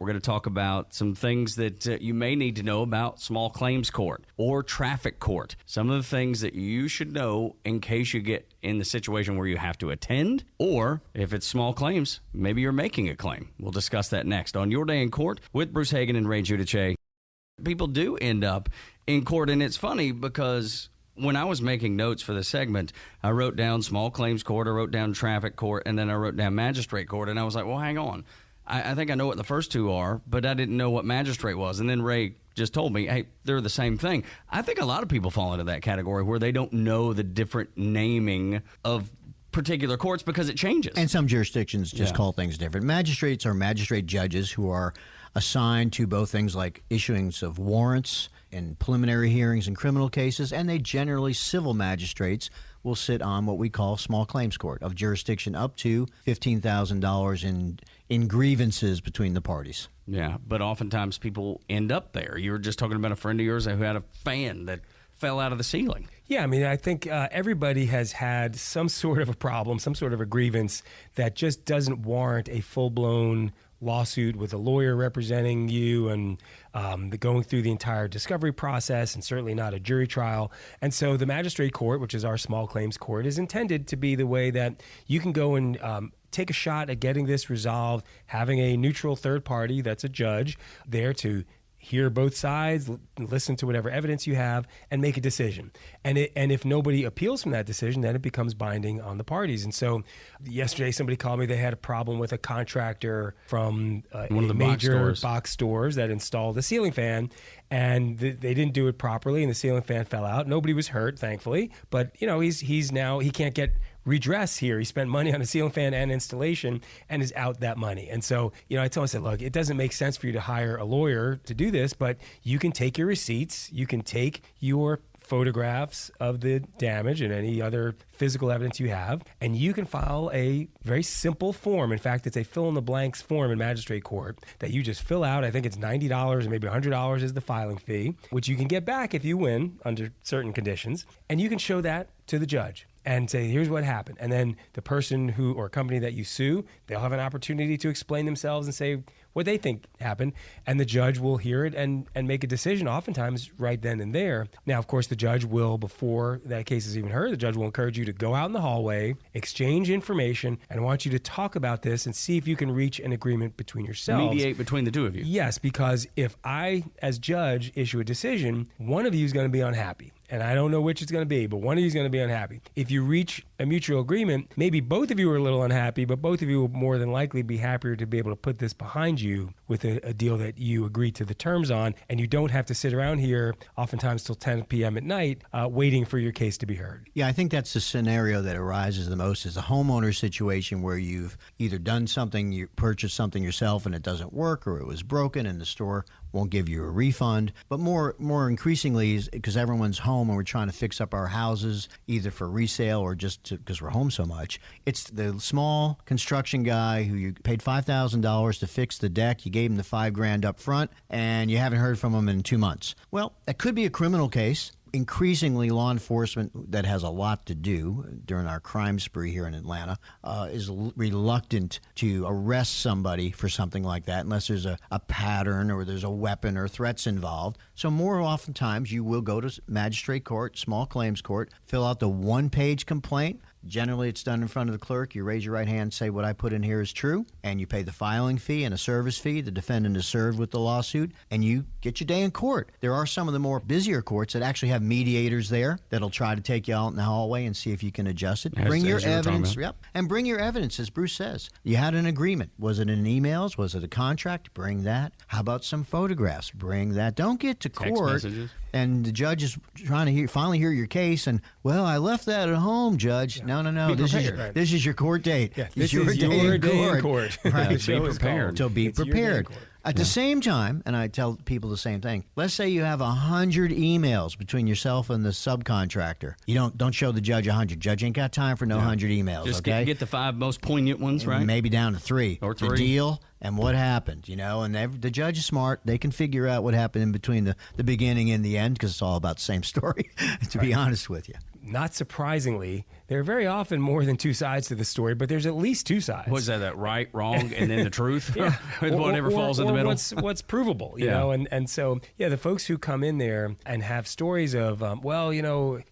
We're going to talk about some things that you may need to know about small claims court or traffic court. Some of the things that you should know in case you get in the situation where you have to attend, or if it's small claims, maybe you're making a claim. We'll discuss that next on Your Day in Court with Bruce Hagen and Ray Giudice. People do end up in court, and it's funny because when I was making notes for the segment, I wrote down small claims court, I wrote down traffic court, and then I wrote down magistrate court, and I was like, well, hang on. I think I know what the first two are, but I didn't know what magistrate was. And then Ray just told me, hey, they're the same thing. I think a lot of people fall into that category where they don't know the different naming of particular courts because it changes. And some jurisdictions just call things different. Magistrates are magistrate judges who are assigned to both things like issuings of warrants and preliminary hearings in criminal cases, and they generally, civil magistrates, will sit on what we call small claims court of jurisdiction up to $15,000 in grievances between the parties. Yeah, but oftentimes people end up there. You were just talking about a friend of yours who had a fan that fell out of the ceiling. Yeah, I mean, I think everybody has had some sort of a problem, some sort of a grievance that just doesn't warrant a full-blown lawsuit with a lawyer representing you and going through the entire discovery process, and certainly not a jury trial. And so the magistrate court, which is our small claims court, is intended to be the way that you can go and take a shot at getting this resolved, having a neutral third party that's a judge there to hear both sides, listen to whatever evidence you have, and make a decision. And if nobody appeals from that decision, then it becomes binding on the parties. And so yesterday somebody called me. They had a problem with a contractor from one of the major box stores that installed a ceiling fan, and they didn't do it properly, and the ceiling fan fell out. Nobody was hurt, thankfully. But, you know, he's now, he can't get redress here. He spent money on a ceiling fan and installation and is out that money. And so, you know, I told him, I said, look, it doesn't make sense for you to hire a lawyer to do this, but you can take your receipts, you can take your photographs of the damage and any other physical evidence you have, and you can file a very simple form. In fact, it's a fill-in-the-blanks form in magistrate court that you just fill out. I think it's $90 or maybe $100 is the filing fee, which you can get back if you win under certain conditions, and you can show that to the judge and say, here's what happened. And then the person who or company that you sue, they'll have an opportunity to explain themselves and say what they think happened, and the judge will hear it and make a decision, oftentimes right then and there. Now, of course, the judge will, before that case is even heard, the judge will encourage you to go out in the hallway, exchange information, and I want you to talk about this and see if you can reach an agreement between yourselves. Mediate between the two of you. Yes, because if I, as judge, issue a decision, one of you is going to be unhappy. And I don't know which it's going to be, but one of you is going to be unhappy. If you reach a mutual agreement, maybe both of you are a little unhappy, but both of you will more than likely be happier to be able to put this behind you with a deal that you agreed to the terms on, and you don't have to sit around here oftentimes till 10 p.m. at night waiting for your case to be heard. Yeah, I think that's the scenario that arises the most, is a homeowner situation where you've either done something, you purchased something yourself and it doesn't work, or it was broken and the store won't give you a refund. But more increasingly, is because everyone's home and we're trying to fix up our houses either for resale or just because we're home so much. It's the small construction guy who you paid $5,000 to fix the deck. You gave him the $5,000 up front and you haven't heard from him in 2 months. Well, that could be a criminal case. Increasingly, law enforcement that has a lot to do during our crime spree here in Atlanta is reluctant to arrest somebody for something like that unless there's a pattern or there's a weapon or threats involved. So more oftentimes you will go to magistrate court, small claims court, fill out the one-page complaint. Generally, it's done in front of the clerk. You raise your right hand, say what I put in here is true, and you pay the filing fee and a service fee. The defendant is served with the lawsuit, and you get your day in court. There are some of the more busier courts that actually have mediators there that'll try to take you out in the hallway and see if you can adjust it. Bring your evidence. Yep, and bring your evidence, as Bruce says. You had an agreement. Was it in emails? Was it a contract? Bring that. How about some photographs? Bring that. Don't get to court and the judge is trying to finally hear your case, and, well, I left that at home, Judge. Yeah. No. This is your court date. Yeah, this is your day in court. Right. Be prepared. So be prepared. At the same time, and I tell people the same thing, let's say you have 100 emails between yourself and the subcontractor. You don't show the judge 100. Judge ain't got time for 100 emails, just okay? Get the 5 most poignant ones, right? Maybe down to 3. Or 3. The deal and what happened, and the judge is smart. They can figure out what happened in between the beginning and the end because it's all about the same story, to be honest with you. not surprisingly, there are very often more than two sides to the story, but there's at least two sides. Was that right, wrong, and then the truth? Yeah. Whatever falls in the middle. What's provable, you know? And so, the folks who come in there and have stories of,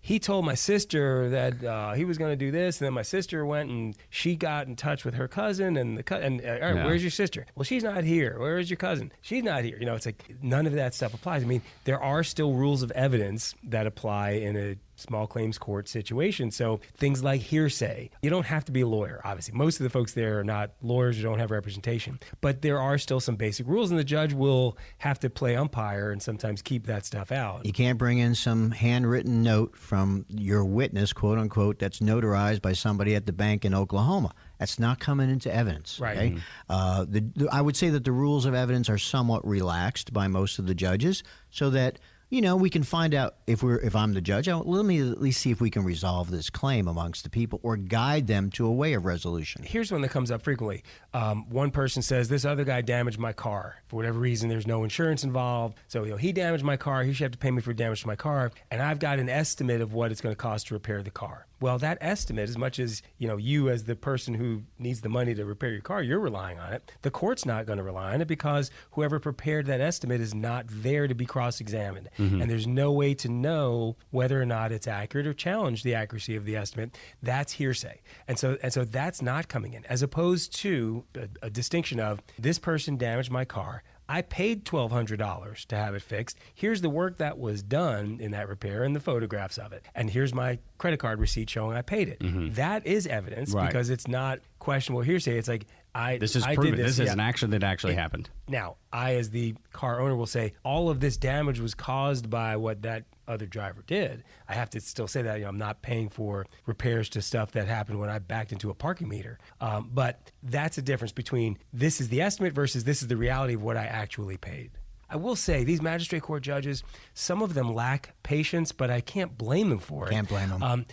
he told my sister that he was going to do this, and then my sister went and she got in touch with her cousin, and all right, where's your sister? Well, she's not here. Where is your cousin? She's not here. It's like none of that stuff applies. I mean, there are still rules of evidence that apply in a small claims court situation. So things like hearsay. You don't have to be a lawyer, obviously. Most of the folks there are not lawyers or don't have representation. But there are still some basic rules, and the judge will have to play umpire and sometimes keep that stuff out. You can't bring in some handwritten note from your witness, quote unquote, that's notarized by somebody at the bank in Oklahoma. That's not coming into evidence. Right. Okay? I would say that the rules of evidence are somewhat relaxed by most of the judges so that we can find out if I'm the judge. Let me at least see if we can resolve this claim amongst the people or guide them to a way of resolution. Here's one that comes up frequently. One person says, this other guy damaged my car. For whatever reason, there's no insurance involved. So he damaged my car. He should have to pay me for damage to my car. And I've got an estimate of what it's going to cost to repair the car. Well, that estimate, as much as you as the person who needs the money to repair your car, you're relying on it. The court's not going to rely on it because whoever prepared that estimate is not there to be cross-examined. Mm-hmm. And there's no way to know whether or not it's accurate or challenge the accuracy of the estimate. That's hearsay. And so that's not coming in, as opposed to a distinction of this person damaged my car. I paid $1,200 to have it fixed. Here's the work that was done in that repair and the photographs of it. And here's my credit card receipt showing I paid it. Mm-hmm. That is evidence because it's not questionable hearsay. It's like, this is proven. This is an action that actually happened. Now, I, as the car owner, will say all of this damage was caused by what that other driver did. I have to still say that I'm not paying for repairs to stuff that happened when I backed into a parking meter. But that's a difference between this is the estimate versus this is the reality of what I actually paid. I will say these magistrate court judges, some of them lack patience, but I can't blame them for it. Can't blame them.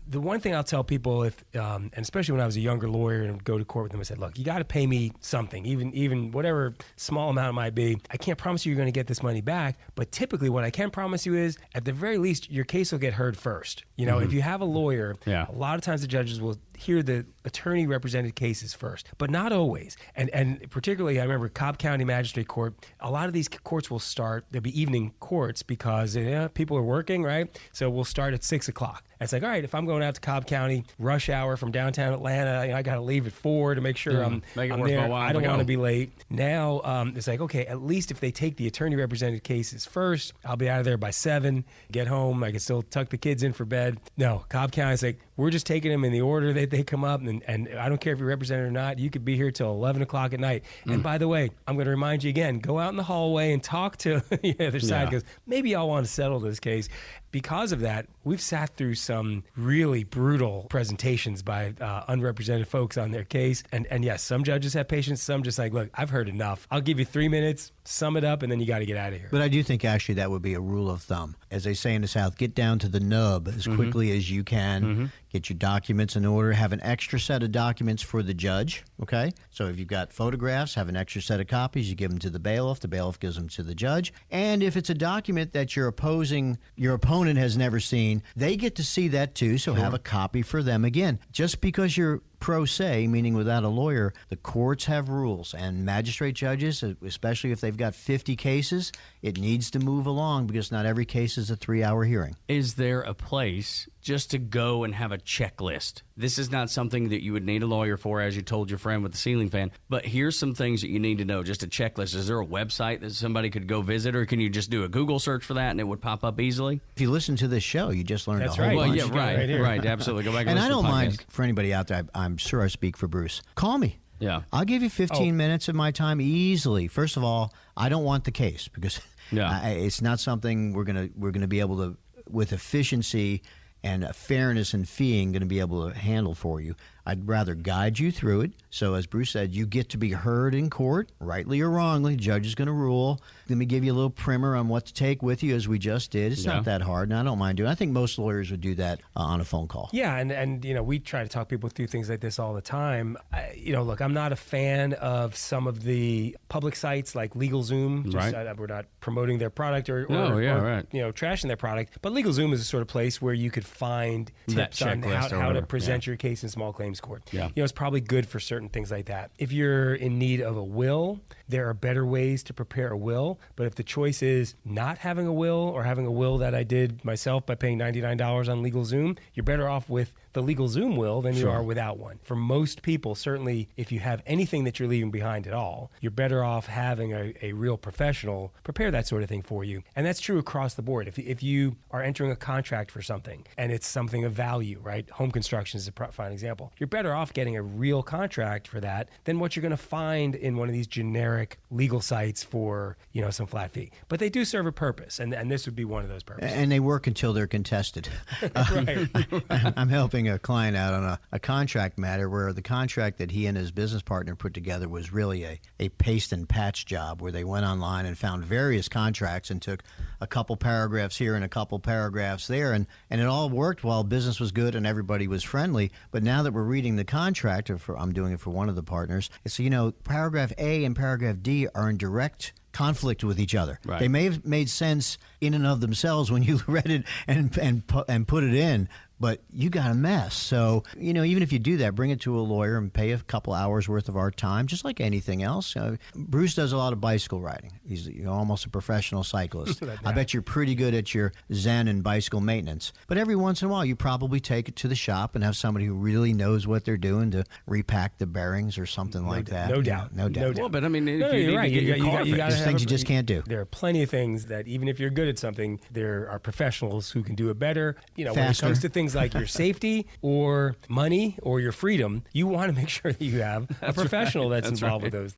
The one thing I'll tell people, and especially when I was a younger lawyer and would go to court with them, I said, look, you got to pay me something, even whatever small amount it might be. I can't promise you're going to get this money back, but typically what I can promise you is, at the very least, your case will get heard first. If you have a lawyer, a lot of times the judges will hear the attorney-represented cases first, but not always. And particularly, I remember Cobb County Magistrate Court, a lot of these courts will start, there'll be evening courts because people are working, right? So we'll start at 6 o'clock. It's like, all right, if I'm going out to Cobb County, rush hour from downtown Atlanta, I got to leave at 4 to make sure I'm there. I don't want to be late. Now, it's like, okay, at least if they take the attorney-represented cases first, I'll be out of there by 7, get home, I can still tuck the kids in for bed. No, Cobb County's like, we're just taking them in the order that they come up, and I don't care if you're represented or not, you could be here till 11 o'clock at night. And by the way, I'm going to remind you again, go out in the hallway and talk to the other side, because maybe y'all want to settle this case. Because of that, we've sat through some really brutal presentations by unrepresented folks on their case. And yes, some judges have patience, some just like, look, I've heard enough. I'll give you 3 minutes, sum it up, and then you got to get out of here. But I do think actually that would be a rule of thumb. As they say in the South, get down to the nub as quickly as you can. Get your documents in order. Have an extra set of documents for the judge, okay? So if you've got photographs, have an extra set of copies. You give them to the bailiff. The bailiff gives them to the judge. And if it's a document that your opponent has never seen, they get to see that too, so have a copy for them again. Just because you're pro se, meaning without a lawyer, the courts have rules, and magistrate judges, especially if they've got 50 cases, it needs to move along because not every case is a 3-hour hearing. Is there a place just to go and have a checklist? This is not something that you would need a lawyer for, as you told your friend with the ceiling fan, but here's some things that you need to know, just a checklist. Is there a website that somebody could go visit, or can you just do a Google search for that and it would pop up easily? If you listen to this show, you just learned That's a whole right. bunch. Well, yeah, right, absolutely. Go back and I listen don't to the mind, podcast. for anybody out there, I'm sure I speak for Bruce. Call me. Yeah. I'll give you 15 minutes of my time easily. First of all, I don't want the case because it's not something we're gonna be able to, with efficiency and fairness and feeing, going to be able to handle for you. I'd rather guide you through it. So as Bruce said, you get to be heard in court, rightly or wrongly. The judge is going to rule. Let me give you a little primer on what to take with you, as we just did. It's not that hard, and I don't mind doing it. I think most lawyers would do that on a phone call. Yeah, and we try to talk people through things like this all the time. Look, I'm not a fan of some of the public sites like LegalZoom. We're not promoting their product or trashing their product. But LegalZoom is a sort of place where you could find tips on how to present your case in small claims court. Yeah. It's probably good for certain things like that. If you're in need of a will, there are better ways to prepare a will. But if the choice is not having a will or having a will that I did myself by paying $99 on LegalZoom, you're better off with the LegalZoom will than you are without one. For most people, certainly if you have anything that you're leaving behind at all, you're better off having a real professional prepare that sort of thing for you. And that's true across the board. If you are entering a contract for something and it's something of value, right? Home construction is a fine example. You're better off getting a real contract for that than what you're going to find in one of these generic legal sites for, some flat fee. But they do serve a purpose, and this would be one of those purposes. And they work until they're contested. Right. I'm helping a client out on a contract matter where the contract that he and his business partner put together was really a paste and patch job, where they went online and found various contracts and took a couple paragraphs here and a couple paragraphs there, and it all worked while business was good and everybody was friendly. But now that we're reading the contract, I'm doing it for one of the partners, it's, paragraph A and paragraph D are in direct conflict with each other. Right. They may have made sense in and of themselves when you read it and put it in, but you got a mess. So, even if you do that, bring it to a lawyer and pay a couple hours worth of our time, just like anything else. Bruce does a lot of bicycle riding. He's almost a professional cyclist. I bet you're pretty good at your Zen and bicycle maintenance. But every once in a while, you probably take it to the shop and have somebody who really knows what they're doing to repack the bearings or something like that. No doubt. Well, but I mean, if you need right. to get your car fixed, there's things you just can't do. There are plenty of things that even if you're good at something, there are professionals who can do it better. When it Faster. comes to things like your safety or money or your freedom, you want to make sure that you have a professional that's involved with those.